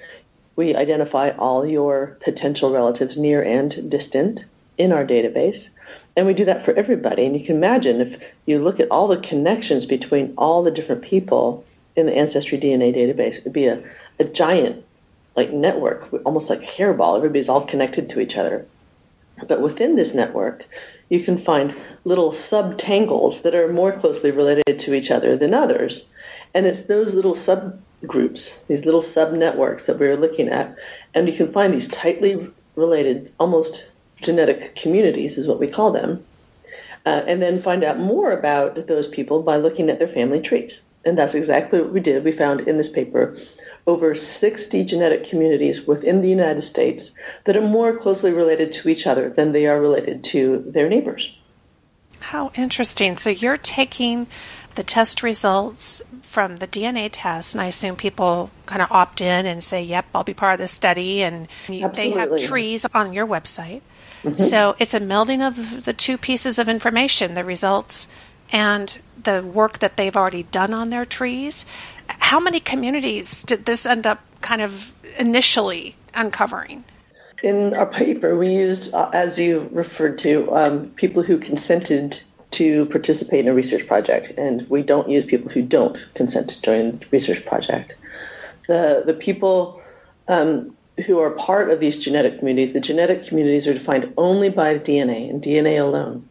we identify all your potential relatives near and distant in our database. And we do that for everybody. And you can imagine if you look at all the connections between all the different people in the AncestryDNA database, it'd be a giant network, almost like a hairball. Everybody's all connected to each other. But within this network, you can find little subtangles that are more closely related to each other than others. And it's those little subgroups, these little subnetworks that we're looking at. And you can find these tightly related, almost genetic communities is what we call them. And then find out more about those people by looking at their family trees. And that's exactly what we did. We found in this paper over 60 genetic communities within the United States that are more closely related to each other than they are related to their neighbors. How interesting. So you're taking the test results from the DNA test, and I assume people kind of opt in and say, yep, I'll be part of this study, and they have trees on your website. Mm-hmm. So it's a melding of the two pieces of information, the results and the work that they've already done on their trees. How many communities did this end up kind of initially uncovering? In our paper, we used, as you referred to, people who consented to participate in a research project, and we don't use people who don't consent to join the research project. The people who are part of these genetic communities, the genetic communities are defined only by DNA and DNA alone.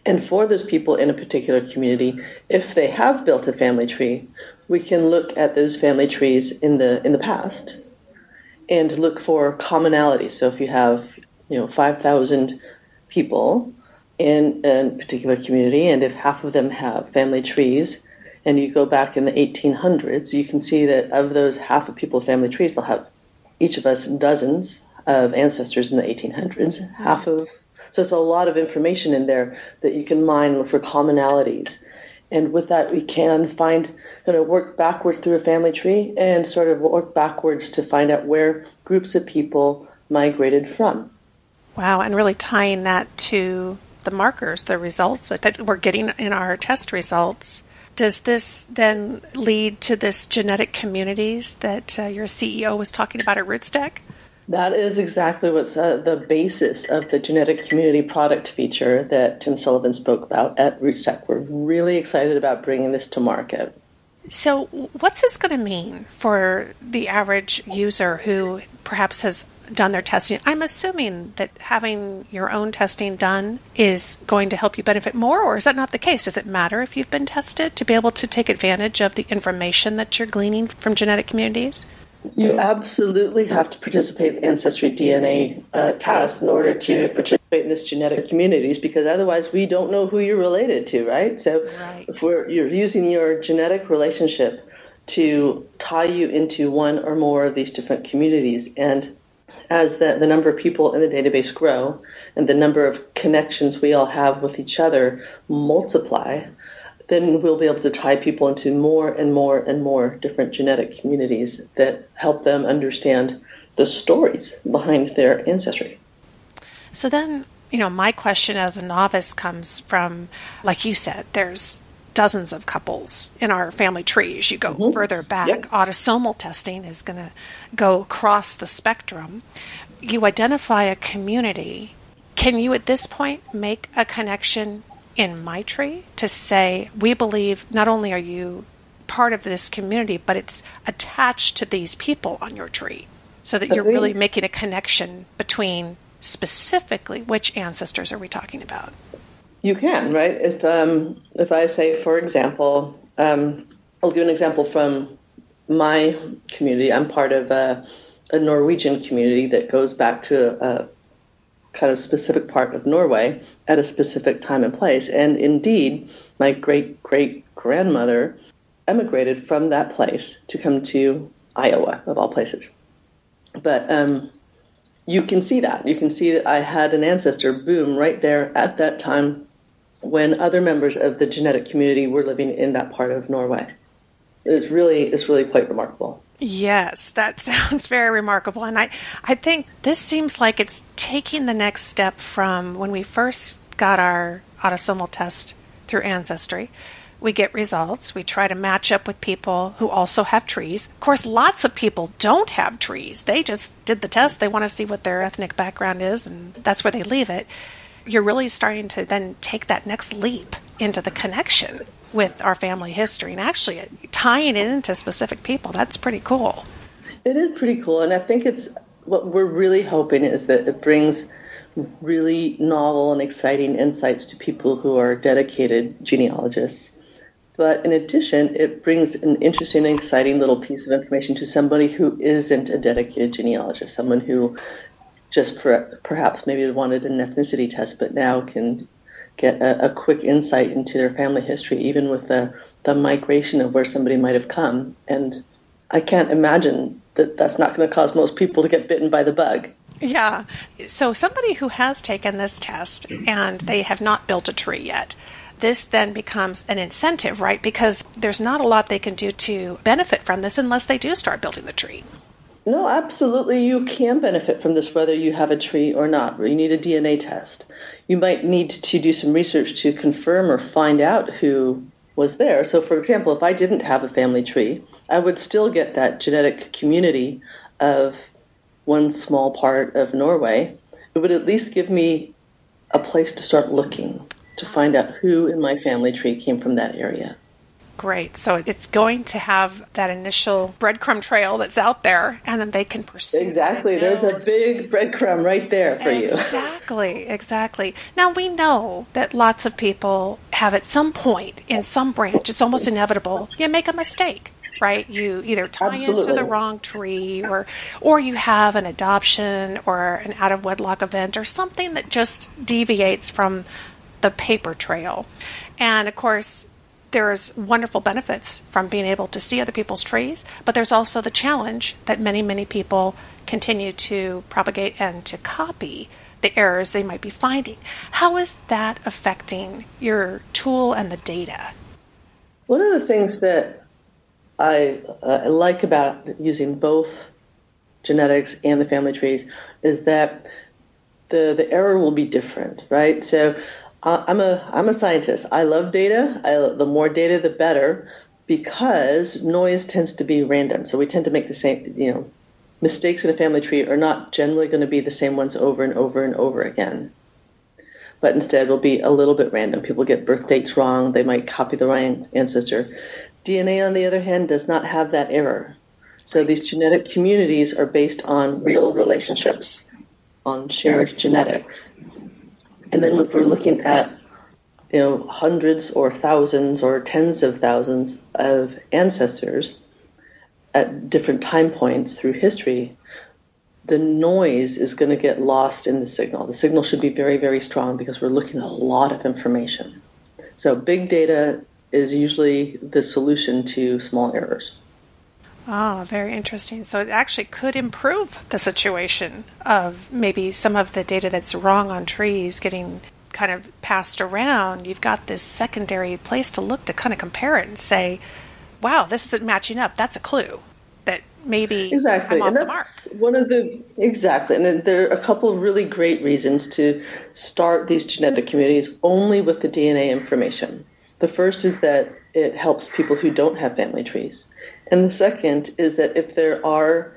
And for those people in a particular community, if they have built a family tree, we can look at those family trees in the past and look for commonalities. So if you have 5,000 people in a particular community, and if half of them have family trees, and you go back in the 1800s, you can see that of those half of people with family trees, they'll have each of us dozens of ancestors in the 1800s, So it's a lot of information in there that you can mine for commonalities. And with that, we can work backwards through a family tree and sort of work backwards to find out where groups of people migrated from. Wow, and really tying that to the markers, the results that we're getting in our test results. Does this then lead to this genetic communities that your CEO was talking about at Rootstack? That is exactly what's the basis of the genetic community product feature that Tim Sullivan spoke about at Rootstack. We're really excited about bringing this to market. So what's this going to mean for the average user who perhaps has done their testing? I'm assuming that having your own testing done is going to help you benefit more, or is that not the case? Does it matter if you've been tested to be able to take advantage of the information that you're gleaning from genetic communities? You absolutely have to participate in AncestryDNA tests in order to participate in this genetic communities, because otherwise we don't know who you're related to, right? So if you're using your genetic relationship to tie you into one or more of these different communities, and as the number of people in the database grow and the number of connections we all have with each other multiply, then we'll be able to tie people into more and more and more different genetic communities that help them understand the stories behind their ancestry. So then, my question as a novice comes from, like you said, there's dozens of couples in our family trees. You go further back. Yep. Autosomal testing is going to go across the spectrum. You identify a community. Can you at this point make a connection in my tree to say, we believe not only are you part of this community, but it's attached to these people on your tree, so that you're really making a connection between specifically which ancestors are we talking about? You can, right? If I say, for example, I'll give an example from my community. I'm part of a Norwegian community that goes back to a kind of specific part of Norway at a specific time and place. And indeed, my great-great-grandmother emigrated from that place to come to Iowa, of all places. But you can see that. You can see that I had an ancestor, boom, right there at that time when other members of the genetic community were living in that part of Norway. It's really quite remarkable. Yes, that sounds very remarkable. And I think this seems like it's taking the next step from when we first got our autosomal test through Ancestry. We get results. We try to match up with people who also have trees. Of course, lots of people don't have trees. They just did the test. They want to see what their ethnic background is, and that's where they leave it. You're really starting to then take that next leap into the connection with our family history and actually tying it into specific people. That's pretty cool. It is pretty cool, and I think it's what we're really hoping is that it brings really novel and exciting insights to people who are dedicated genealogists. But in addition, it brings an interesting and exciting little piece of information to somebody who isn't a dedicated genealogist, someone who just perhaps maybe wanted an ethnicity test, but now can get a quick insight into their family history, even with the migration of where somebody might have come. And I can't imagine that that's not going to cause most people to get bitten by the bug. Yeah. So somebody who has taken this test and they have not built a tree yet, this then becomes an incentive, right? Because there's not a lot they can do to benefit from this unless they do start building the tree. No, absolutely. You can benefit from this whether you have a tree or not. You need a DNA test. You might need to do some research to confirm or find out who was there. So, for example, if I didn't have a family tree, I would still get that genetic community of one small part of Norway. It would at least give me a place to start looking to find out who in my family tree came from that area. Great. So it's going to have that initial breadcrumb trail that's out there, and then they can pursue. Exactly. There's a big breadcrumb right there for you. Exactly. Now, we know that lots of people have at some point in some branch, it's almost inevitable, you make a mistake, right? You either tie into the wrong tree or you have an adoption or an out-of-wedlock event or something that just deviates from the paper trail. And, of course, there's wonderful benefits from being able to see other people's trees, but there's also the challenge that many, many people continue to propagate and to copy the errors they might be finding. How is that affecting your tool and the data? One of the things that I like about using both genetics and the family trees is that the error will be different, right? So I'm a scientist. I love data. The more data, the better, because noise tends to be random. So we tend to make the same, mistakes in a family tree are not generally going to be the same ones over and over and over again. But instead will be a little bit random. People get birth dates wrong. They might copy the wrong ancestor. DNA, on the other hand, does not have that error. So these genetic communities are based on real relationships, on shared genetics. And then if we're looking at, hundreds or thousands or tens of thousands of ancestors at different time points through history, the noise is going to get lost in the signal. The signal should be very, very strong because we're looking at a lot of information. So big data is usually the solution to small errors. Oh, very interesting. So it actually could improve the situation of maybe some of the data that's wrong on trees getting kind of passed around. You've got this secondary place to look to kind of compare it and say, wow, this isn't matching up. That's a clue. that maybe exactly, I'm and off that's the mark. one of the exactly. And there are a couple of really great reasons to start these genetic communities only with the DNA information. The first is that it helps people who don't have family trees, and the second is that if there are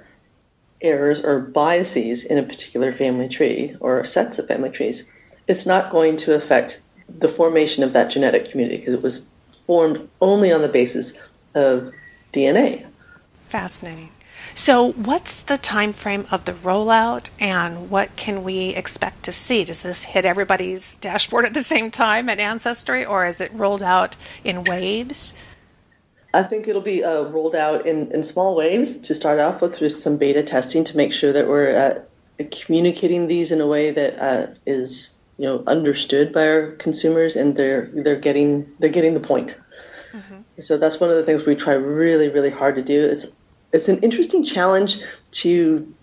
errors or biases in a particular family tree or sets of family trees, it's not going to affect the formation of that genetic community because it was formed only on the basis of DNA. Fascinating. So what's the time frame of the rollout, and what can we expect to see? Does this hit everybody's dashboard at the same time at Ancestry, or is it rolled out in waves? I think it'll be rolled out in small waves to start off with, through some beta testing to make sure that we're communicating these in a way that is understood by our consumers, and they're getting the point. Mm-hmm. So that's one of the things we try really, really hard to do. It's an interesting challenge to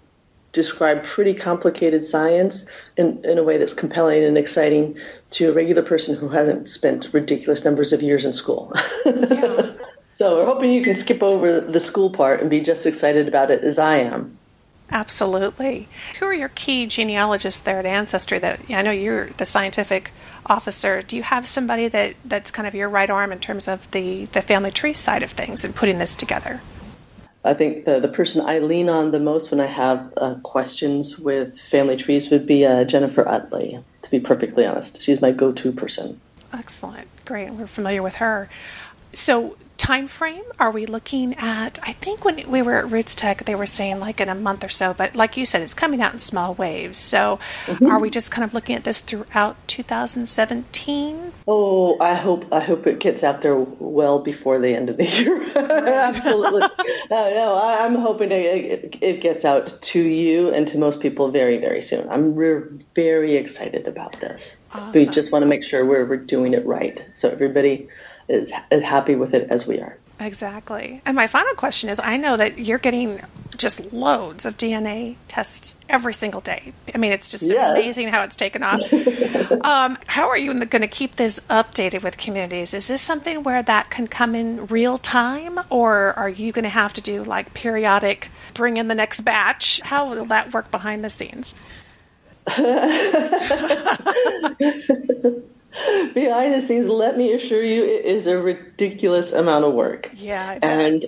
describe pretty complicated science in a way that's compelling and exciting to a regular person who hasn't spent ridiculous numbers of years in school. Yeah. So we're hoping you can skip over the school part and be just excited about it as I am. Absolutely. Who are your key genealogists there at Ancestry? I know you're the scientific officer. Do you have somebody that's kind of your right arm in terms of the family tree side of things and putting this together? I think the person I lean on the most when I have questions with family trees would be Jennifer Utley, to be perfectly honest. She's my go-to person. Excellent. Great. We're familiar with her. So time frame, are we looking at, I think when we were at Roots Tech, they were saying like in a month or so, but like you said, it's coming out in small waves. So Are we just kind of looking at this throughout 2017? Oh, I hope it gets out there well before the end of the year. Absolutely. No, I'm hoping it gets out to you and to most people very, very soon. We're very excited about this. Awesome. We just want to make sure we're doing it right, so everybody is happy with it as we are. Exactly. And my final question is, I know that you're getting just loads of DNA tests every single day. I mean, it's just amazing how it's taken off. How are you going to keep this updated with communities? Is this something where that can come in real time, or are you going to have to do like periodic, bring in the next batch? How will that work behind the scenes? Behind the scenes, let me assure you, it is a ridiculous amount of work. Yeah, and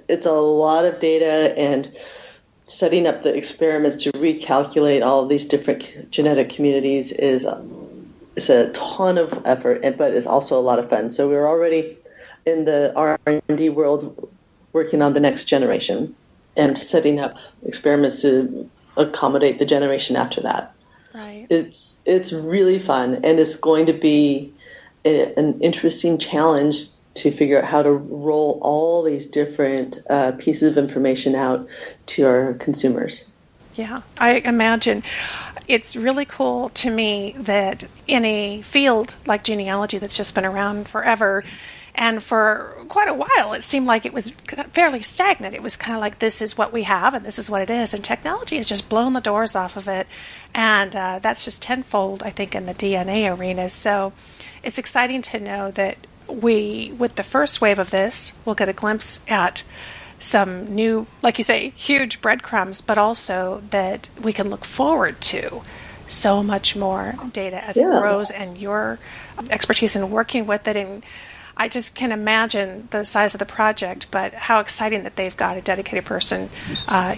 it's a lot of data, and setting up the experiments to recalculate all of these different genetic communities is a ton of effort, but it's also a lot of fun. So we're already in the R&D world working on the next generation and setting up experiments to accommodate the generation after that. Right. It's really fun, and it's going to be an interesting challenge to figure out how to roll all these different pieces of information out to our consumers. Yeah, I imagine. It's really cool to me that in a field like genealogy that's just been around forever, and for quite a while, it seemed like it was fairly stagnant. It was kind of like, this is what we have and this is what it is. And technology has just blown the doors off of it. And that's just tenfold, I think, in the DNA arena. So it's exciting to know that we, with the first wave of this, we'll get a glimpse at some new, like you say, huge breadcrumbs, but also that we can look forward to so much more data as it grows, and your expertise in working with it. And I just can imagine the size of the project, but how exciting that they've got a dedicated person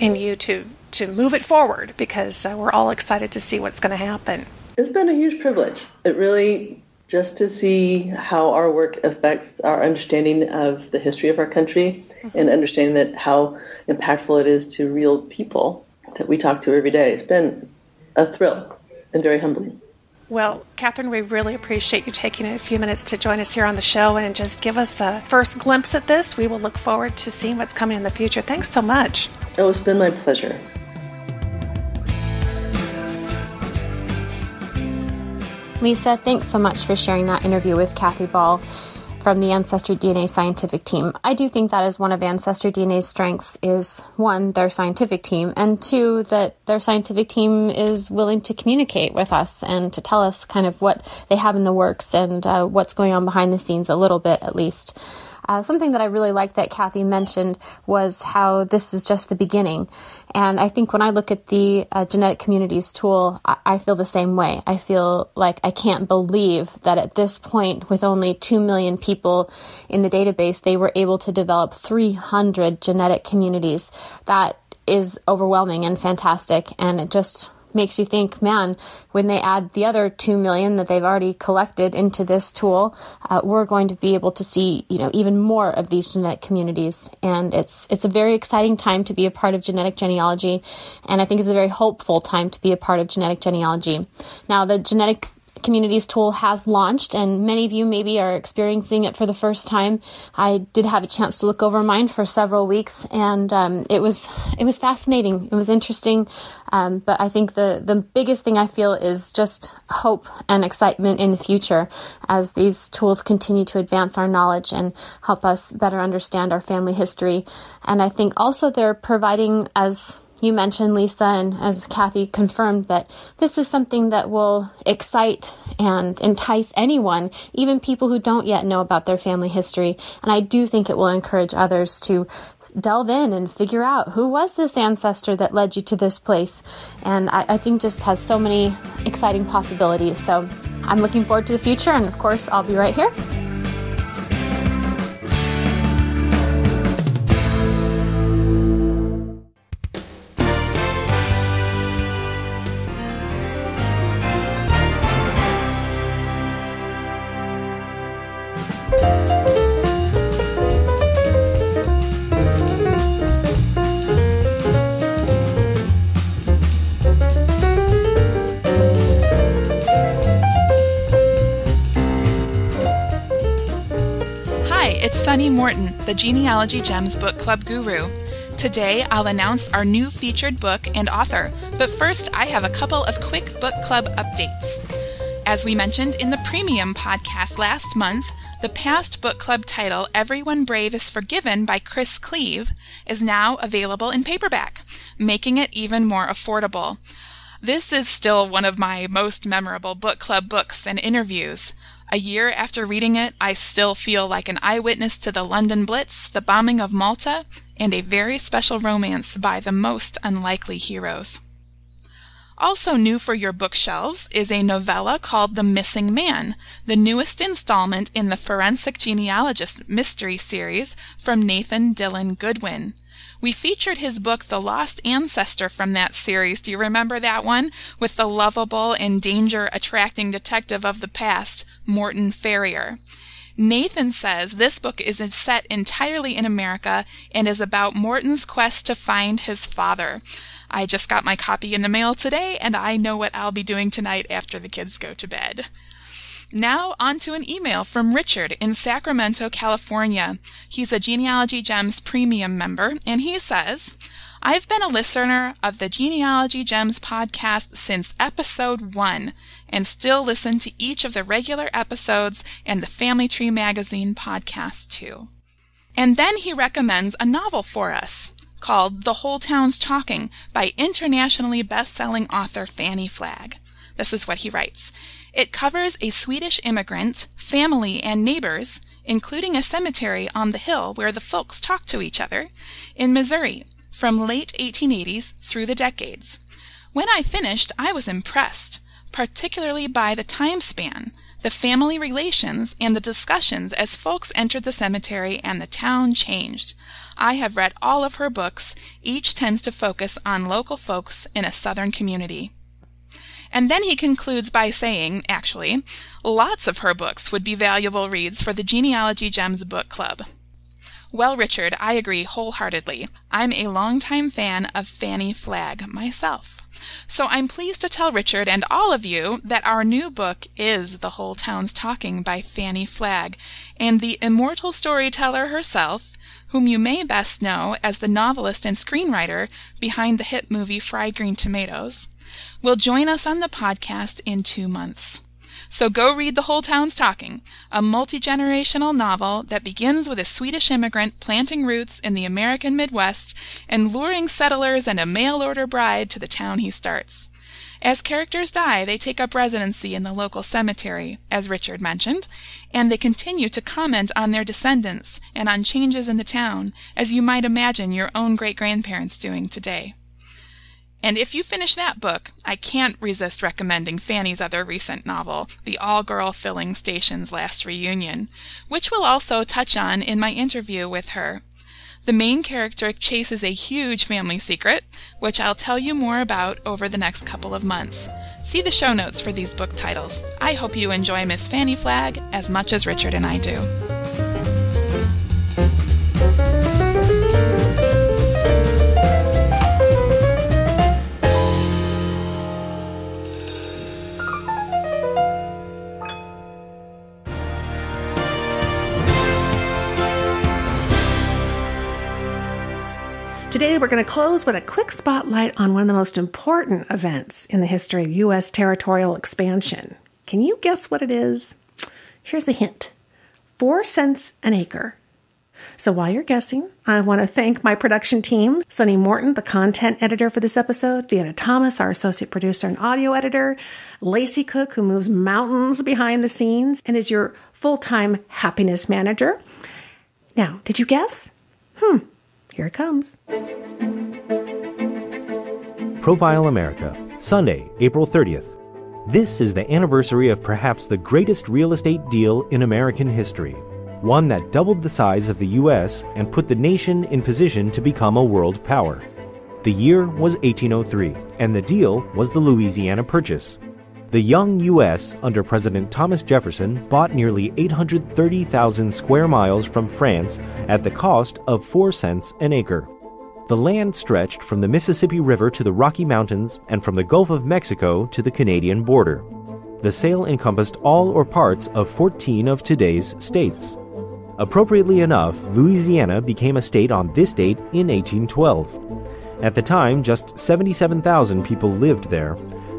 in you to move it forward, because we're all excited to see what's going to happen. It's been a huge privilege. It really, just to see how our work affects our understanding of the history of our country, and understanding that how impactful it is to real people that we talk to every day. It's been a thrill and very humbling. Well, Catherine, we really appreciate you taking a few minutes to join us here on the show and just give us the first glimpse at this. We will look forward to seeing what's coming in the future. Thanks so much. Oh, it's been my pleasure. Lisa, thanks so much for sharing that interview with Kathy Ball from the Ancestry DNA scientific team. I do think that is one of Ancestry DNA's strengths is, one, their scientific team, and two, that their scientific team is willing to communicate with us and to tell us kind of what they have in the works and what's going on behind the scenes a little bit, at least. Something that I really liked that Kathy mentioned was how this is just the beginning. And I think when I look at the Genetic Communities tool, I feel the same way. I feel like I can't believe that at this point, with only 2 million people in the database, they were able to develop 300 genetic communities. That is overwhelming and fantastic, and it just makes you think, man, when they add the other 2 million that they've already collected into this tool, we're going to be able to see, even more of these genetic communities. And it's a very exciting time to be a part of genetic genealogy, and I think it's a very hopeful time to be a part of genetic genealogy. Now, the Genetic Communities tool has launched, and many of you maybe are experiencing it for the first time. I did have a chance to look over mine for several weeks, and it was fascinating. It was interesting, but I think the biggest thing I feel is just hope and excitement in the future as these tools continue to advance our knowledge and help us better understand our family history. And I think also they're providing, as you mentioned, Lisa, and as Kathy confirmed, that this is something that will excite and entice anyone, even people who don't yet know about their family history. And I do think it will encourage others to delve in and figure out, who was this ancestor that led you to this place? And I think just has so many exciting possibilities. So I'm looking forward to the future, and of course, I'll be right here. It's Sunny Morton, the Genealogy Gems Book Club guru. Today, I'll announce our new featured book and author, but first I have a couple of quick book club updates. As we mentioned in the premium podcast last month, the past book club title, Everyone Brave is Forgiven by Chris Cleave, is now available in paperback, making it even more affordable. This is still one of my most memorable book club books and interviews. A year after reading it, I still feel like an eyewitness to the London Blitz, the bombing of Malta, and a very special romance by the most unlikely heroes. Also new for your bookshelves is a novella called The Missing Man, the newest installment in the Forensic Genealogist mystery series from Nathan Dillon Goodwin. We featured his book, The Lost Ancestor, from that series. Do you remember that one? With the lovable and danger-attracting detective of the past, Morton Ferrier. Nathan says this book is set entirely in America and is about Morton's quest to find his father. I just got my copy in the mail today, and I know what I'll be doing tonight after the kids go to bed. Now on to an email from Richard in Sacramento, California. He's a Genealogy Gems Premium member, and he says, I've been a listener of the Genealogy Gems podcast since episode 1 and still listen to each of the regular episodes and the Family Tree Magazine podcast too. And then he recommends a novel for us called The Whole Town's Talking by internationally best-selling author Fanny Flagg. This is what he writes. It covers a Swedish immigrant, family, and neighbors, including a cemetery on the hill where the folks talk to each other, in Missouri, from late 1880s through the decades. When I finished, I was impressed, particularly by the time span, the family relations, and the discussions as folks entered the cemetery and the town changed. I have read all of her books. Each tends to focus on local folks in a southern community. And then he concludes by saying, actually, lots of her books would be valuable reads for the Genealogy Gems Book Club. Well, Richard, I agree wholeheartedly. I'm a longtime fan of Fanny Flagg myself. So I'm pleased to tell Richard and all of you that our new book is The Whole Town's Talking by Fanny Flagg, and the immortal storyteller herself, whom you may best know as the novelist and screenwriter behind the hit movie Fried Green Tomatoes, will join us on the podcast in 2 months. So go read The Whole Town's Talking, a multi-generational novel that begins with a Swedish immigrant planting roots in the American Midwest and luring settlers and a mail-order bride to the town he starts. As characters die, they take up residency in the local cemetery, as Richard mentioned, and they continue to comment on their descendants and on changes in the town, as you might imagine your own great-grandparents doing today. And if you finish that book, I can't resist recommending Fanny's other recent novel, The All-Girl Filling Station's Last Reunion, which we'll also touch on in my interview with her. The main character chases a huge family secret, which I'll tell you more about over the next couple of months. See the show notes for these book titles. I hope you enjoy Miss Fanny Flagg as much as Richard and I do. Today, we're going to close with a quick spotlight on one of the most important events in the history of U.S. territorial expansion. Can you guess what it is? Here's the hint. 4 cents an acre. So while you're guessing, I want to thank my production team, Sunny Morton, the content editor for this episode, Vienna Thomas, our associate producer and audio editor, Lacey Cooke, who moves mountains behind the scenes and is your full-time happiness manager. Now, did you guess? Here it comes. Profile America, Sunday, April 30th. This is the anniversary of perhaps the greatest real estate deal in American history, one that doubled the size of the U.S. and put the nation in position to become a world power. The year was 1803, and the deal was the Louisiana Purchase. The young U.S. under President Thomas Jefferson bought nearly 830,000 square miles from France at the cost of 4 cents an acre. The land stretched from the Mississippi River to the Rocky Mountains and from the Gulf of Mexico to the Canadian border. The sale encompassed all or parts of 14 of today's states. Appropriately enough, Louisiana became a state on this date in 1812. At the time, just 77,000 people lived there.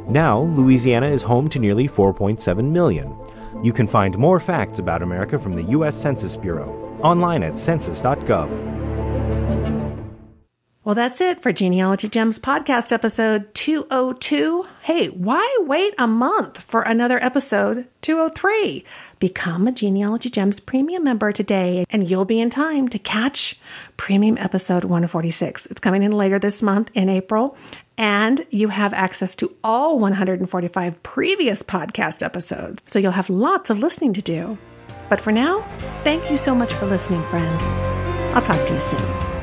Now, Louisiana is home to nearly 4.7 million. You can find more facts about America from the U.S. Census Bureau online at census.gov. Well, that's it for Genealogy Gems Podcast episode 202. Hey, why wait a month for another episode 203? Become a Genealogy Gems premium member today, and you'll be in time to catch premium episode 146. It's coming in later this month in April, and you have access to all 145 previous podcast episodes, so you'll have lots of listening to do. But for now, thank you so much for listening, friend. I'll talk to you soon.